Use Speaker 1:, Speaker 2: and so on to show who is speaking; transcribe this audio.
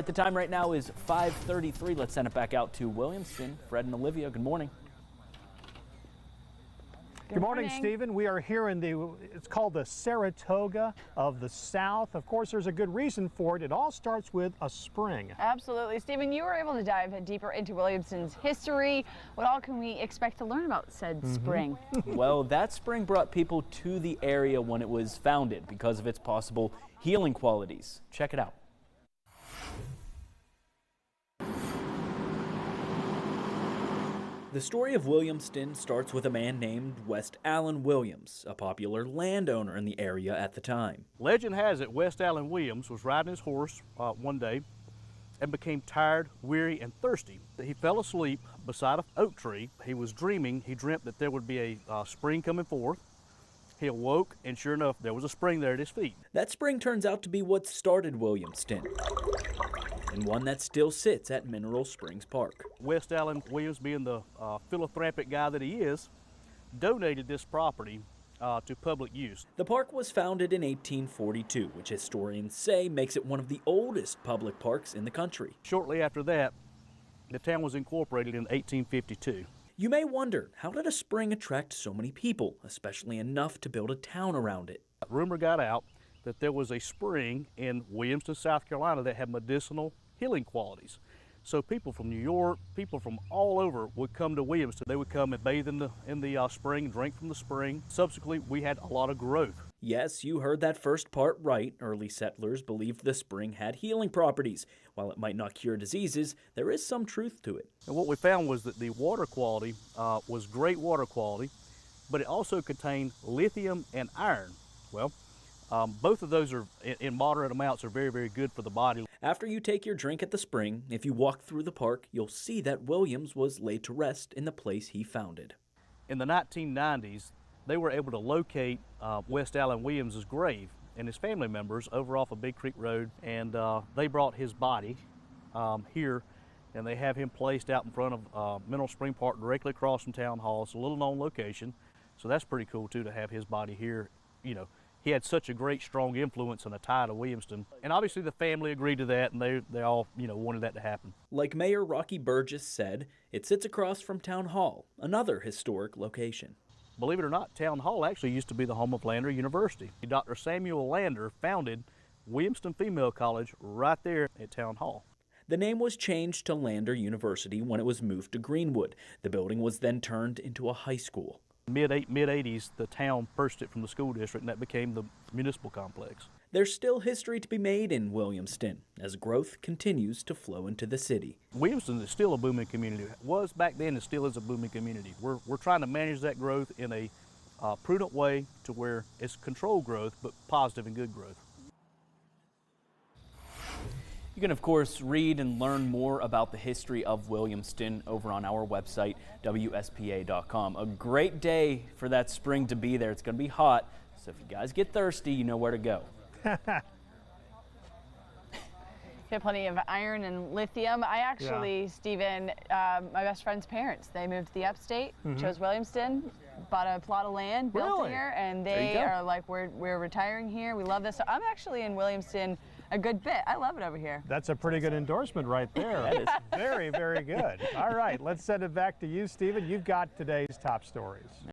Speaker 1: the time right now is 5:33. Let's send it back out to Williamston. Fred and Olivia, good morning.
Speaker 2: Good morning, Stephen. We are here in it's called the Saratoga of the South. Of course, there's a good reason for it. It all starts with a spring.
Speaker 3: Absolutely. Stephen, you were able to dive deeper into Williamston's history. What all can we expect to learn about said spring?
Speaker 1: Well, that spring brought people to the area when it was founded because of its possible healing qualities. Check it out. The story of Williamston starts with a man named West Allen Williams, a popular landowner in the area at the time.
Speaker 4: Legend has it West Allen Williams was riding his horse one day and became tired, weary, and thirsty. He fell asleep beside an oak tree. He was dreaming. He dreamt that there would be a spring coming forth. He awoke, and sure enough, there was a spring there at his feet.
Speaker 1: That spring turns out to be what started Williamston, and one that still sits at Mineral Springs Park.
Speaker 4: West Allen Williams, being the philanthropic guy that he is, donated this property to public use.
Speaker 1: The park was founded in 1842, which historians say makes it one of the oldest public parks in the country.
Speaker 4: Shortly after that, the town was incorporated in 1852.
Speaker 1: You may wonder, how did a spring attract so many people, especially enough to build a town around it?
Speaker 4: Rumor got out that there was a spring in Williamston, South Carolina that had medicinal healing qualities. So people from New York, people from all over would come to Williamston. They would come and bathe in the spring, drink from the spring. Subsequently, we had a lot of growth.
Speaker 1: Yes, you heard that first part right. Early settlers believed the spring had healing properties. While it might not cure diseases, there is some truth to it.
Speaker 4: And what we found was that the water quality was great water quality, but it also contained lithium and iron. Well, both of those are in moderate amounts are very, very good for the body.
Speaker 1: After you take your drink at the spring, if you walk through the park, you'll see that Williams was laid to rest in the place he founded.
Speaker 4: In the 1990s, they were able to locate West Allen Williams' grave and his family members over off of Big Creek Road, and they brought his body here, and they have him placed out in front of Mineral Spring Park directly across from Town Hall. It's a little known location, so that's pretty cool too to have his body here. You know, he had such a great, strong influence and a tie to Williamston. And obviously the family agreed to that, and they all, wanted that to happen.
Speaker 1: Like Mayor Rocky Burgess said, it sits across from Town Hall, another historic location.
Speaker 4: Believe it or not, Town Hall actually used to be the home of Lander University. Dr. Samuel Lander founded Williamston Female College right there at Town Hall.
Speaker 1: The name was changed to Lander University when it was moved to Greenwood. The building was then turned into a high school.
Speaker 4: Mid-80s, the town purchased it from the school district, and that became the municipal complex.
Speaker 1: There's still history to be made in Williamston as growth continues to flow into the city.
Speaker 4: Williamston is still a booming community. It was back then and still is a booming community. We're trying to manage that growth in a prudent way to where it's controlled growth, but positive and good growth.
Speaker 1: You can, of course, read and learn more about the history of Williamston over on our website, WSPA.com. A great day for that spring to be there. It's going to be hot, so if you guys get thirsty, you know where to go.
Speaker 3: You have plenty of iron and lithium. I actually, Stephen, my best friend's parents, they moved to the upstate, chose Williamston, bought a plot of land, built here, and they are like, we're retiring here. We love this. So I'm actually in Williamston a good bit. I love it over here.
Speaker 2: That's a pretty good endorsement right there. That is very, very good. All right, let's send it back to you, Stephen. You've got today's top stories.